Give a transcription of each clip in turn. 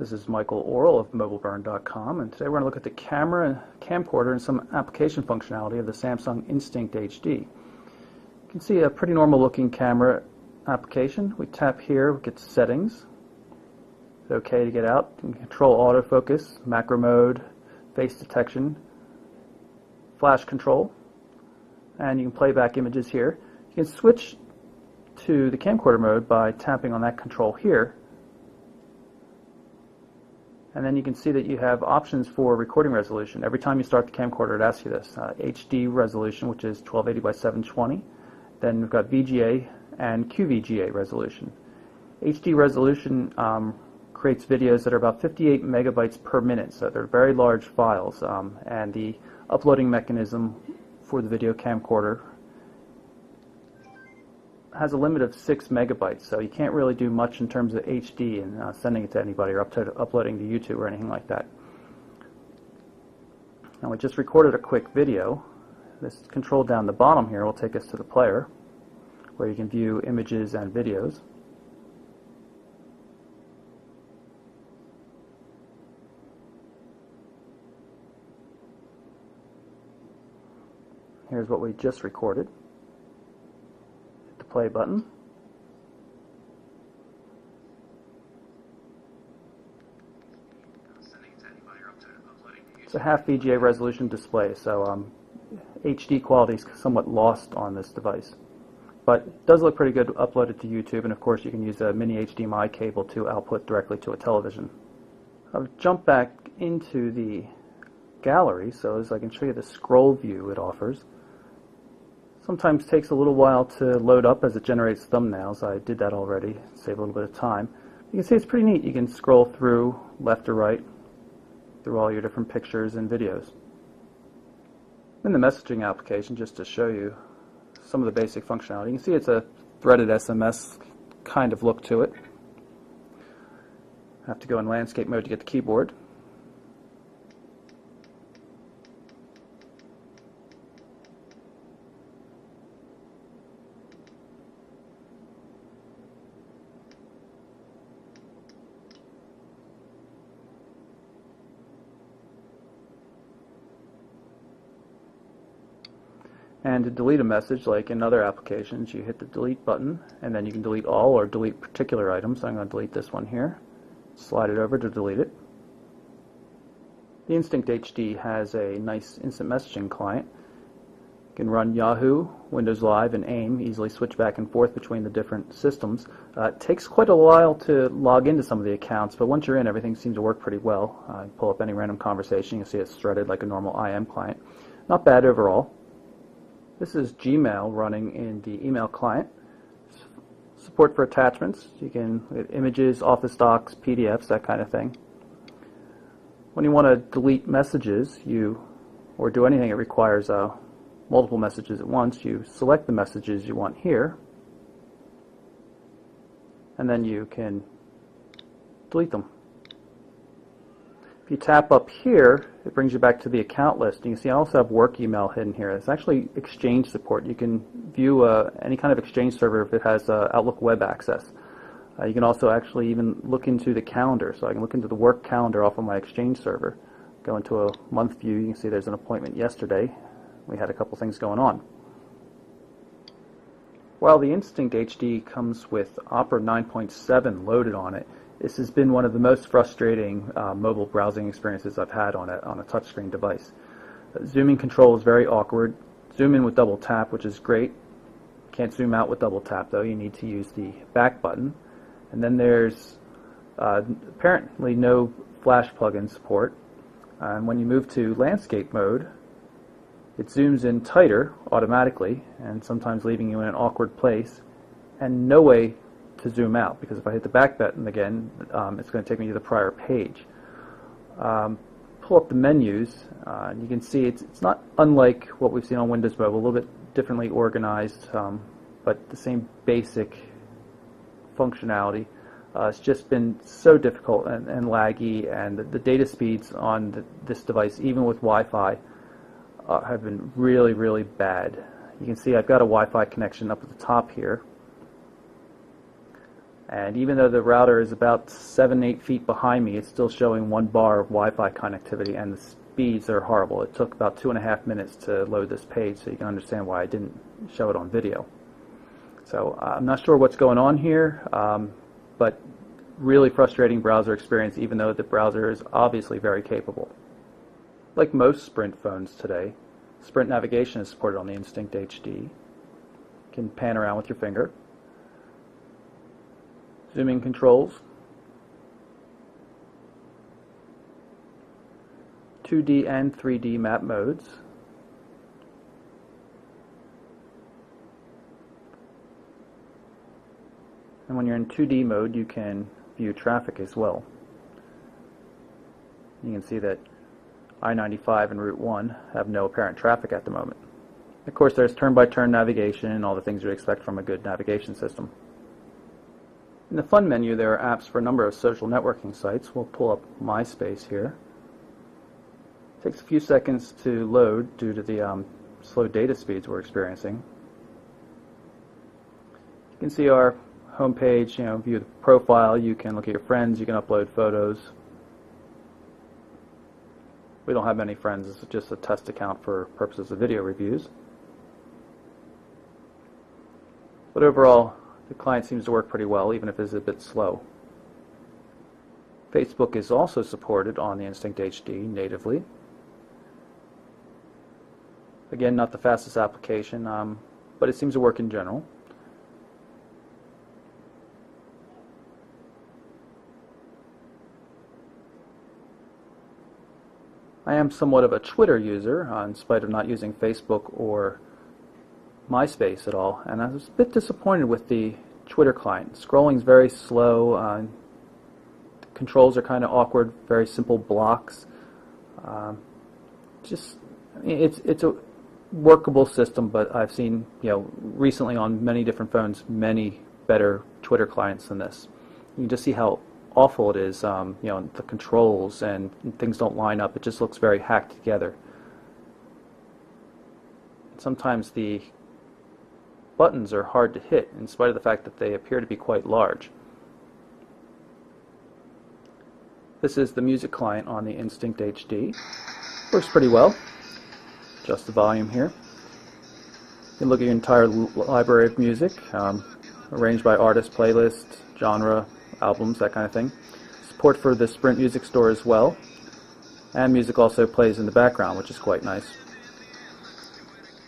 This is Michael Orrell of MobileBurn.com, and today we're going to look at the camcorder and some application functionality of the Samsung Instinct HD. You can see a pretty normal looking camera application. We tap here, we get settings. It's okay to get out. You can control autofocus, macro mode, face detection, flash control, and you can play back images here. You can switch to the camcorder mode by tapping on that control here. And then you can see that you have options for recording resolution. Every time you start the camcorder, it asks you this. HD resolution, which is 1280 by 720. Then we've got VGA and QVGA resolution. HD resolution creates videos that are about 58 megabytes per minute, so they're very large files. And the uploading mechanism for the video camcorder has a limit of 6 megabytes, so you can't really do much in terms of HD and sending it to anybody or uploading to YouTube or anything like that. Now we just recorded a quick video. This control down the bottom here will take us to the player, where you can view images and videos. Here's what we just recorded. Play button. It's a half VGA resolution display, so HD quality is somewhat lost on this device. But it does look pretty good uploaded to YouTube, and of course you can use a mini HDMI cable to output directly to a television. I'll jump back into the gallery so as I can show you the scroll view it offers. Sometimes takes a little while to load up as it generates thumbnails. I did that already, save a little bit of time. You can see it's pretty neat. You can scroll through left or right through all your different pictures and videos. In the messaging application, just to show you some of the basic functionality, you can see it's a threaded SMS kind of look to it. I have to go in landscape mode to get the keyboard. And to delete a message, like in other applications, you hit the delete button, and then you can delete all or delete particular items. I'm going to delete this one here. Slide it over to delete it. The Instinct HD has a nice instant messaging client. You can run Yahoo, Windows Live, and AIM, easily switch back and forth between the different systems. It takes quite a while to log into some of the accounts, but once you're in, everything seems to work pretty well. Pull up any random conversation, you can see it's threaded like a normal IM client. Not bad overall. This is Gmail running in the email client. Support for attachments. You can get images, Office docs, PDFs, that kind of thing. When you want to delete messages, or do anything that requires multiple messages at once, you select the messages you want here, and then you can delete them. If you tap up here, it brings you back to the account list. You can see I also have work email hidden here. It's actually Exchange support. You can view any kind of Exchange server if it has Outlook web access. You can also actually even look into the calendar. So I can look into the work calendar off of my Exchange server. Go into a month view. You can see there's an appointment yesterday. We had a couple things going on. While the Instinct HD comes with Opera 9.7 loaded on it, this has been one of the most frustrating mobile browsing experiences I've had on a touchscreen device. Zooming control is very awkward. Zoom in with double tap, which is great. Can't zoom out with double tap though. You need to use the back button. And then there's apparently no flash plugin support. And when you move to landscape mode, it zooms in tighter automatically, and sometimes leaving you in an awkward place, and no way to zoom out, because if I hit the back button again, it's going to take me to the prior page. Pull up the menus, and you can see it's not unlike what we've seen on Windows Mobile, a little bit differently organized, but the same basic functionality. It's just been so difficult and laggy, and the data speeds on this device, even with Wi-Fi, have been really, really bad. You can see I've got a Wi-Fi connection up at the top here. And even though the router is about 7-8 feet behind me, it's still showing 1 bar of Wi-Fi connectivity, and the speeds are horrible. It took about 2.5 minutes to load this page, so you can understand why I didn't show it on video. So I'm not sure what's going on here, but really frustrating browser experience, even though the browser is obviously very capable. Like most Sprint phones today, Sprint navigation is supported on the Instinct HD. You can pan around with your finger. Zoom-in controls. 2D and 3D map modes. And when you're in 2D mode, you can view traffic as well. You can see that I-95 and Route 1 have no apparent traffic at the moment. Of course, there's turn-by-turn navigation and all the things you'd expect from a good navigation system. In the Fun menu, there are apps for a number of social networking sites. We'll pull up MySpace here. It takes a few seconds to load due to the slow data speeds we're experiencing. You can see our homepage, view the profile, you can look at your friends, you can upload photos. We don't have many friends, it's just a test account for purposes of video reviews. But overall, the client seems to work pretty well, even if it's a bit slow. Facebook is also supported on the Instinct HD natively. Again, not the fastest application, but it seems to work in general. I am somewhat of a Twitter user, in spite of not using Facebook or MySpace at all, and I was a bit disappointed with the Twitter client. Scrolling is very slow, controls are kind of awkward, very simple blocks. It's a workable system, but I've seen recently on many different phones many better Twitter clients than this. You can just see how awful it is, the controls and things don't line up. It just looks very hacked together. Sometimes the buttons are hard to hit in spite of the fact that they appear to be quite large. This is the music client on the Instinct HD. Works pretty well. Adjust the volume here. You can look at your entire library of music, arranged by artist, playlist, genre, albums, that kind of thing. Support for the Sprint Music Store as well, and music also plays in the background, which is quite nice.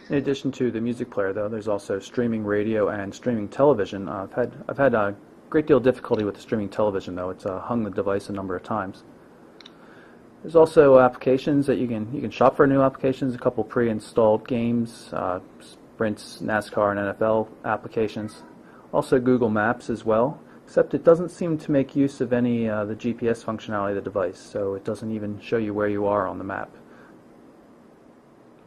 In addition to the music player, though, there's also streaming radio and streaming television. I've had a great deal of difficulty with the streaming television, though. It's hung the device a number of times. There's also applications that you can shop for new applications. A couple pre-installed games, Sprint's NASCAR and NFL applications. Also Google Maps as well. Except it doesn't seem to make use of any the GPS functionality of the device, so it doesn't even show you where you are on the map.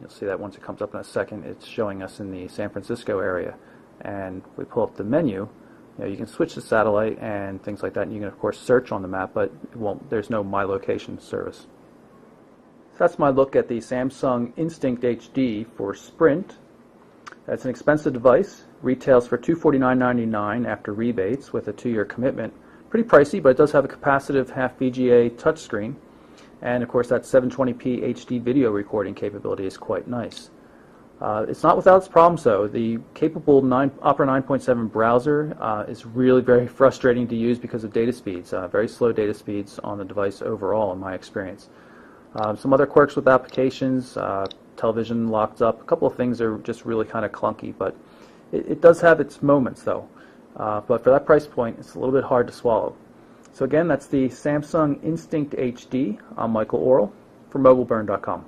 You'll see that once it comes up in a second, it's showing us in the San Francisco area. And if we pull up the menu, you can switch to satellite and things like that, and you can of course search on the map, but there's no My Location service. So that's my look at the Samsung Instinct HD for Sprint. That's an expensive device. Retails for $249.99 after rebates with a 2-year commitment. Pretty pricey, but it does have a capacitive half VGA touchscreen. And of course that 720p HD video recording capability is quite nice. It's not without its problems though. The capable Opera 9.7 browser is really very frustrating to use because of data speeds. Very slow data speeds on the device overall in my experience. Some other quirks with applications, television locked up. A couple of things are just really kind of clunky, but it does have its moments though. But for that price point, it's a little bit hard to swallow. So again, that's the Samsung Instinct HD. I'm Michael Orrell for MobileBurn.com.